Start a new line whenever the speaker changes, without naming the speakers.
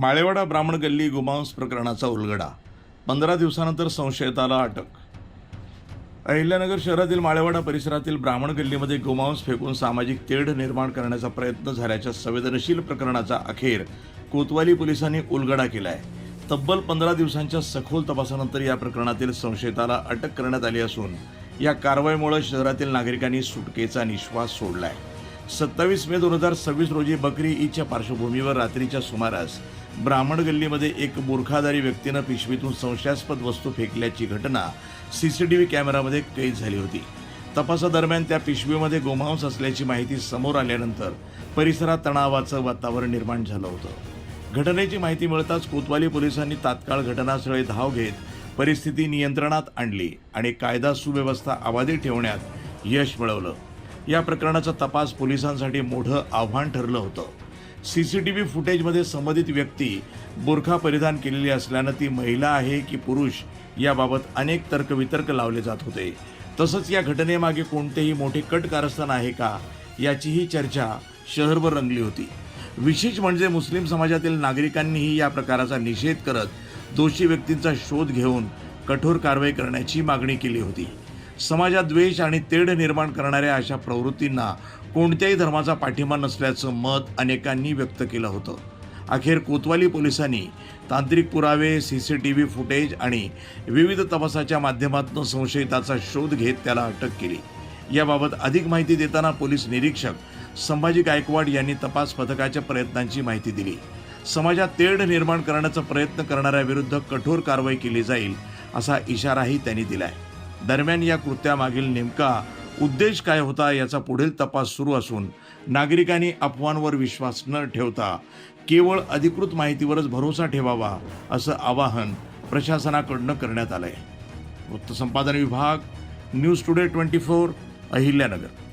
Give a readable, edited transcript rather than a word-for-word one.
माळेवाडा ब्राह्मण गल्ली गोमांस प्रकरणाचा उलगडा. 15 दिवसानंतर संशयिताला अटक. अहिल्यानगर शहरातील माळेवाडा परिसरातील ब्राह्मण गल्लीमध्ये गोमांस फेकून सामाजिक तेढ निर्माण करण्याचा प्रयत्न झाल्याच्या संवेदनशील प्रकरणाचा अखेर कोतवाली पोलिसांनी उलगडा केला आहे. तब्बल 15 दिवसांच्या सखोल तपासानंतर या प्रकरणातील संशयिताला अटक करण्यात आली असून या कारवाईमुळे शहरातील नागरिकांनी सुटकेचा निश्वास सोडलाय. 27 मे 2026 रोजी बकरी ईदच्या पार्श्वभूमीवर रात्रीच्या सुमारास ब्राह्मण गल्लीमध्ये एक बुरखाधारी व्यक्तीनं पिशवीतून संशयास्पद वस्तू फेकल्याची घटना सीसीटीव्ही कॅमेरामध्ये कैद झाली होती. तपासादरम्यान त्या पिशवीमध्ये गोमांस असल्याची माहिती समोर आल्यानंतर परिसरात तणावाचं वातावरण निर्माण झालं होतं. घटनेची माहिती मिळताच कोतवाली पोलिसांनी तात्काळ घटनास्थळी धाव घेत परिस्थिती नियंत्रणात आणली आणि कायदा सुव्यवस्था अबाधित ठेवण्यात यश मिळवलं. या प्रकरणाचा तपास पोलिसांसाठी मोठं आव्हान ठरलं होतं. सीसीटीव्ही फुटेजमध्ये संबंधित व्यक्ती बुरखा परिधान केलेली असल्यानं ती महिला आहे की पुरुष याबाबत अनेक तर्कवितर्क लावले जात होते. तसंच या घटनेमागे कोणतेही मोठे कट कारस्थान आहे का याचीही चर्चा शहरभर रंगली होती. विशेष म्हणजे मुस्लिम समाजातील नागरिकांनीही या प्रकाराचा निषेध करत दोषी व्यक्तींचा शोध घेऊन कठोर कारवाई करण्याची मागणी केली होती. समाजात द्वेष आणि तेढ निर्माण करणाऱ्या अशा प्रवृत्तींना कोणत्याही धर्माचा पाठिंबा नसल्याचं मत अनेकांनी व्यक्त केलं होतं. अखेर कोतवाली पोलिसांनी तांत्रिक पुरावे, सीसीटीव्ही फुटेज आणि विविध तपासाच्या माध्यमातून संशयिताचा शोध घेत त्याला अटक केली. याबाबत अधिक माहिती देताना पोलीस निरीक्षक संभाजी गायकवाड यांनी तपास पथकाच्या प्रयत्नांची माहिती दिली. समाजात तेढ निर्माण करण्याचा प्रयत्न करणाऱ्या विरुद्ध कठोर कारवाई केली जाईल असा इशाराही त्यांनी दिलाय. दरम्यान या कृत्यामागील नेमका उद्देश काय होता याचा पुढील तपास सुरू असून नागरिकांनी अफवांवर विश्वास न ठेवता केवळ अधिकृत माहितीवरच भरोसा ठेवावा असं आवाहन प्रशासनाकडून करण्यात आलंय. वृत्तसंपादन विभाग, न्यूज टुडे 24, अहिल्यानगर.